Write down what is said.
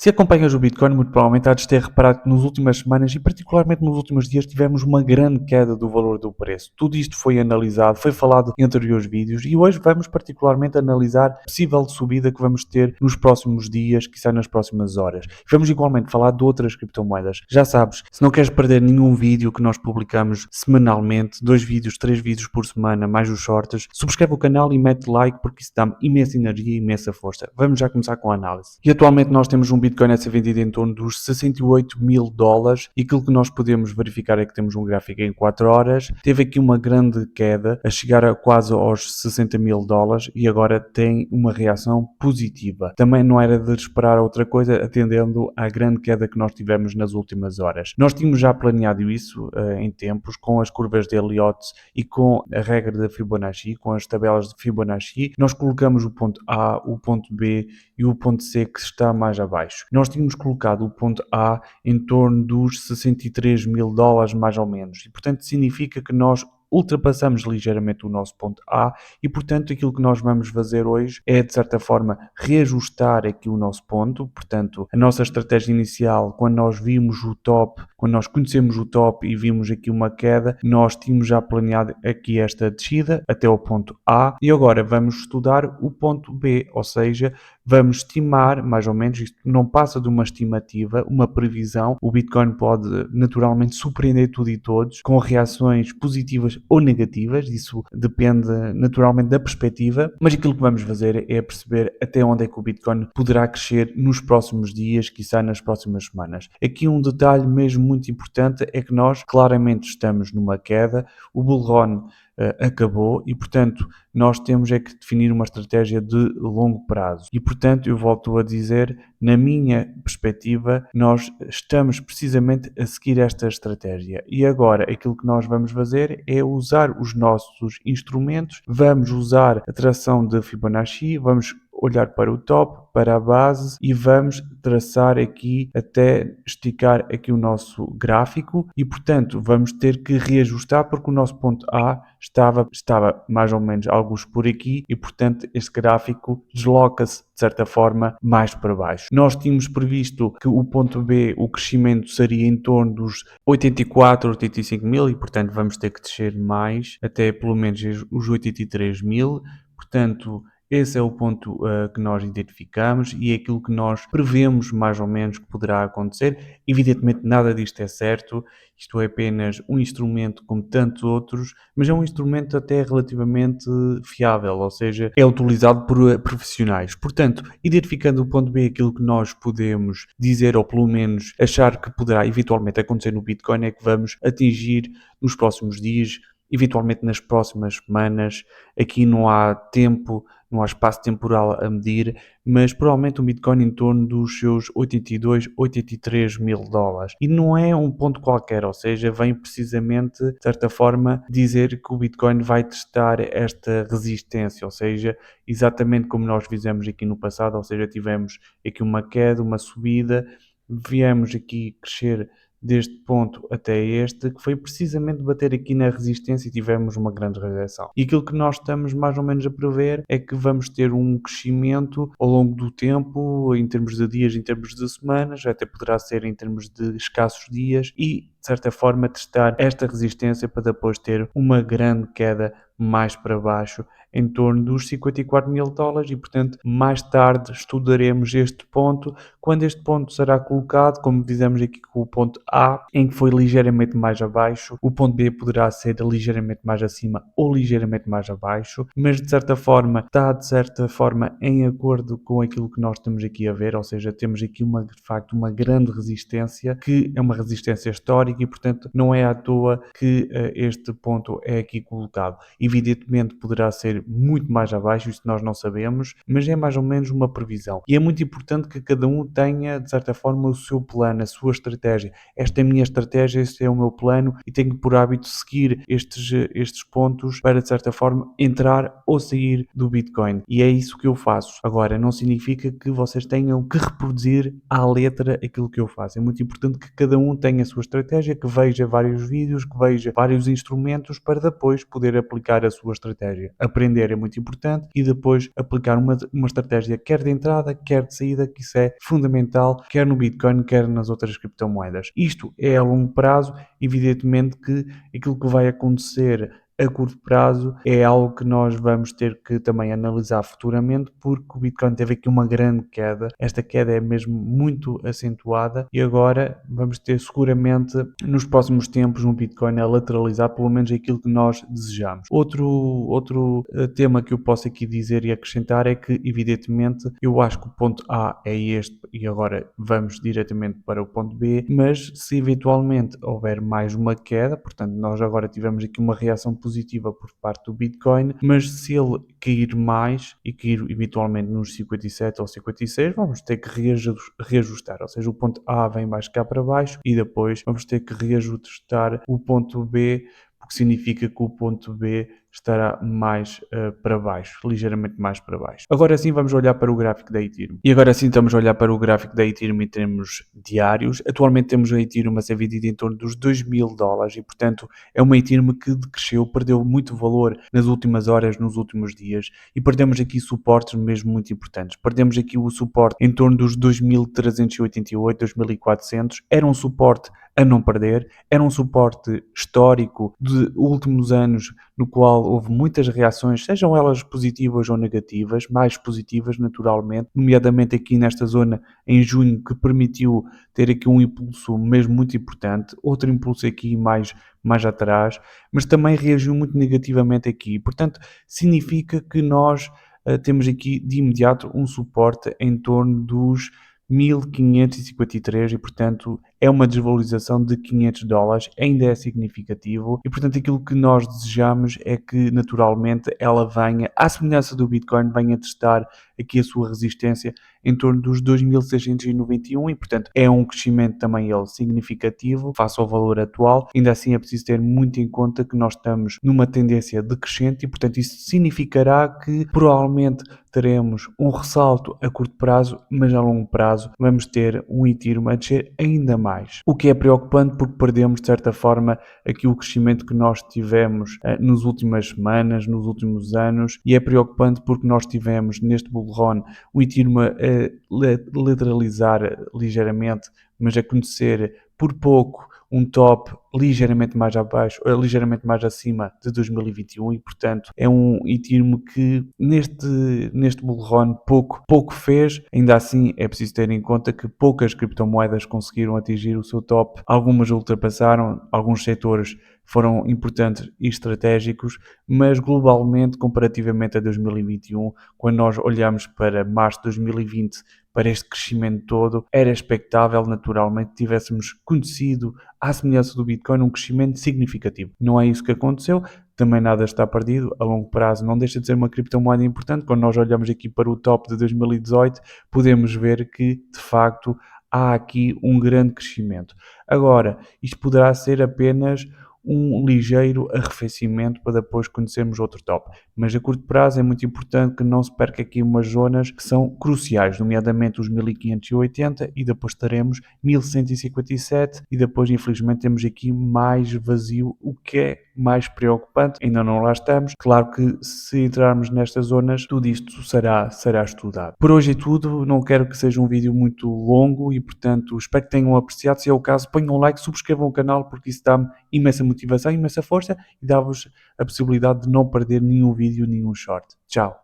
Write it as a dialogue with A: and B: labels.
A: Se acompanhas o Bitcoin, muito provavelmente há de ter reparado que nas últimas semanas e particularmente nos últimos dias tivemos uma grande queda do valor do preço. Tudo isto foi analisado, foi falado em anteriores vídeos e hoje vamos particularmente analisar a possível subida que vamos ter nos próximos dias, quizá nas próximas horas. Vamos igualmente falar de outras criptomoedas. Já sabes, se não queres perder nenhum vídeo que nós publicamos semanalmente, 2 vídeos, 3 vídeos por semana, mais os shorts, subscreve o canal e mete like porque isso dá-me imensa energia e imensa força. Vamos já começar com a análise. E atualmente nós temos um Bitcoin a ser vendido em torno dos $68.000 e aquilo que nós podemos verificar é que temos um gráfico em 4 horas, teve aqui uma grande queda a chegar a quase aos $60.000 e agora tem uma reação positiva. Também não era de esperar outra coisa atendendo à grande queda que nós tivemos nas últimas horas. Nós tínhamos já planeado isso em tempos com as curvas de Elliott e com a regra da Fibonacci, com as tabelas de Fibonacci. Nós colocamos o ponto A, o ponto B e o ponto C que está mais abaixo. Nós tínhamos colocado o ponto A em torno dos $63.000 mais ou menos e portanto significa que nós ultrapassamos ligeiramente o nosso ponto A e, portanto, aquilo que nós vamos fazer hoje é, de certa forma, reajustar aqui o nosso ponto. Portanto, a nossa estratégia inicial, quando nós vimos o top, quando nós conhecemos o top e vimos aqui uma queda, nós tínhamos já planeado aqui esta descida até o ponto A e agora vamos estudar o ponto B, ou seja, vamos estimar, mais ou menos, isto não passa de uma estimativa, uma previsão. O Bitcoin pode naturalmente surpreender tudo e todos, com reações positivas ou negativas, isso depende naturalmente da perspectiva, mas aquilo que vamos fazer é perceber até onde é que o Bitcoin poderá crescer nos próximos dias, quiçá nas próximas semanas. Aqui um detalhe mesmo muito importante é que nós claramente estamos numa queda, o bull run acabou e, portanto, nós temos é que definir uma estratégia de longo prazo. E, portanto, eu volto a dizer, na minha perspectiva, nós estamos precisamente a seguir esta estratégia. E agora, aquilo que nós vamos fazer é usar os nossos instrumentos, vamos usar a tração de Fibonacci, vamos olhar para o top, para a base e vamos traçar aqui até esticar aqui o nosso gráfico e, portanto, vamos ter que reajustar porque o nosso ponto A estava mais ou menos alguns por aqui e, portanto, este gráfico desloca-se de certa forma mais para baixo. Nós tínhamos previsto que o ponto B, o crescimento seria em torno dos 84, 85 mil e, portanto, vamos ter que descer mais até pelo menos os 83 mil, portanto, esse é o ponto que nós identificamos e é aquilo que nós prevemos mais ou menos que poderá acontecer. Evidentemente nada disto é certo, isto é apenas um instrumento como tantos outros, mas é um instrumento até relativamente fiável, ou seja, é utilizado por profissionais. Portanto, identificando o ponto B, aquilo que nós podemos dizer ou pelo menos achar que poderá eventualmente acontecer no Bitcoin é que vamos atingir nos próximos dias, eventualmente nas próximas semanas. Aqui não há tempo, não há espaço temporal a medir, mas provavelmente um Bitcoin em torno dos seus 82, 83 mil dólares. E não é um ponto qualquer, ou seja, vem precisamente, de certa forma, dizer que o Bitcoin vai testar esta resistência, ou seja, exatamente como nós fizemos aqui no passado, ou seja, tivemos aqui uma queda, uma subida, viemos aqui crescer deste ponto até este, que foi precisamente bater aqui na resistência e tivemos uma grande rejeição. E aquilo que nós estamos mais ou menos a prever é que vamos ter um crescimento ao longo do tempo, em termos de dias, em termos de semanas, até poderá ser em termos de escassos dias e, de certa forma, testar esta resistência para depois ter uma grande queda mais para baixo em torno dos 54 mil dólares e, portanto, mais tarde estudaremos este ponto, quando este ponto será colocado, como dizemos aqui com o ponto A, em que foi ligeiramente mais abaixo, o ponto B poderá ser ligeiramente mais acima ou ligeiramente mais abaixo, mas de certa forma está de certa forma em acordo com aquilo que nós estamos aqui a ver, ou seja, temos aqui de facto uma grande resistência, que é uma resistência histórica e, portanto, não é à toa que este ponto é aqui colocado. Evidentemente poderá ser muito mais abaixo, isso nós não sabemos, mas é mais ou menos uma previsão. E é muito importante que cada um tenha, de certa forma, o seu plano, a sua estratégia. Esta é a minha estratégia, este é o meu plano e tenho por hábito seguir estes pontos para, de certa forma, entrar ou sair do Bitcoin. E é isso que eu faço. Agora, não significa que vocês tenham que reproduzir à letra aquilo que eu faço. É muito importante que cada um tenha a sua estratégia estratégia, que veja vários vídeos, que veja vários instrumentos para depois poder aplicar a sua estratégia. Aprender é muito importante e depois aplicar uma estratégia quer de entrada, quer de saída, que isso é fundamental, quer no Bitcoin, quer nas outras criptomoedas. Isto é a longo prazo, evidentemente que aquilo que vai acontecer a curto prazo é algo que nós vamos ter que também analisar futuramente, porque o Bitcoin teve aqui uma grande queda. Esta queda é mesmo muito acentuada e agora vamos ter seguramente nos próximos tempos um Bitcoin a lateralizar pelo menos aquilo que nós desejamos. Outro tema que eu posso aqui dizer e acrescentar é que, evidentemente, eu acho que o ponto A é este e agora vamos diretamente para o ponto B, mas se eventualmente houver mais uma queda, portanto nós agora tivemos aqui uma reação positiva por parte do Bitcoin, mas se ele cair mais e cair eventualmente nos 57 ou 56, vamos ter que reajustar, ou seja, o ponto A vem mais cá para baixo e depois vamos ter que reajustar o ponto B, porque significa que o ponto B estará mais para baixo, ligeiramente mais para baixo. Agora sim vamos olhar para o gráfico da Ethereum. E agora sim estamos a olhar para o gráfico da Ethereum em termos diários. Atualmente temos a Ethereum a ser vendida em torno dos $2.000 e, portanto, é uma Ethereum que decresceu, perdeu muito valor nas últimas horas, nos últimos dias, e perdemos aqui suportes mesmo muito importantes. Perdemos aqui o suporte em torno dos 2.388, 2.400, era um suporte a não perder, era um suporte histórico de últimos anos no qual houve muitas reações, sejam elas positivas ou negativas, mais positivas naturalmente, nomeadamente aqui nesta zona em junho, que permitiu ter aqui um impulso mesmo muito importante, outro impulso aqui mais atrás, mas também reagiu muito negativamente aqui. Portanto, significa que nós temos aqui de imediato um suporte em torno dos 1.553 e, portanto, é uma desvalorização de $500, ainda é significativo e, portanto, aquilo que nós desejamos é que, naturalmente, ela venha, à semelhança do Bitcoin, venha testar aqui a sua resistência em torno dos 2.691 e, portanto, é um crescimento também ele significativo face ao valor atual. Ainda assim é preciso ter muito em conta que nós estamos numa tendência decrescente e, portanto, isso significará que provavelmente teremos um ressalto a curto prazo, mas a longo prazo vamos ter um Ethereum a descer ainda mais. O que é preocupante porque perdemos, de certa forma, aqui o crescimento que nós tivemos nas últimas semanas, nos últimos anos, e é preocupante porque nós tivemos neste bull run o Ethereum a lateralizar ligeiramente, mas a conhecer por pouco um top ligeiramente mais abaixo, ligeiramente mais acima de 2021 e, portanto, é um Ethereum que neste bull run pouco fez. Ainda assim, é preciso ter em conta que poucas criptomoedas conseguiram atingir o seu top. Algumas ultrapassaram, alguns setores foram importantes e estratégicos, mas globalmente, comparativamente a 2021, quando nós olhamos para março de 2020, para este crescimento todo, era expectável naturalmente que tivéssemos conhecido, à semelhança do Bitcoin, um crescimento significativo. Não é isso que aconteceu, também nada está perdido, a longo prazo não deixa de ser uma criptomoeda importante. Quando nós olhamos aqui para o top de 2018, podemos ver que, de facto, há aqui um grande crescimento. Agora, isto poderá ser apenas um ligeiro arrefecimento para depois conhecermos outro top. Mas a curto prazo é muito importante que não se perca aqui umas zonas que são cruciais, nomeadamente os 1580 e depois teremos 1157 e depois infelizmente temos aqui mais vazio, o que é mais preocupante. Ainda não lá estamos. Claro que se entrarmos nestas zonas, tudo isto será estudado. Por hoje é tudo, não quero que seja um vídeo muito longo e, portanto, espero que tenham apreciado. Se é o caso, ponham um like, subscrevam o canal, porque isso dá-me imensa motivação, imensa força e dá-vos a possibilidade de não perder nenhum vídeo, nenhum short. Tchau!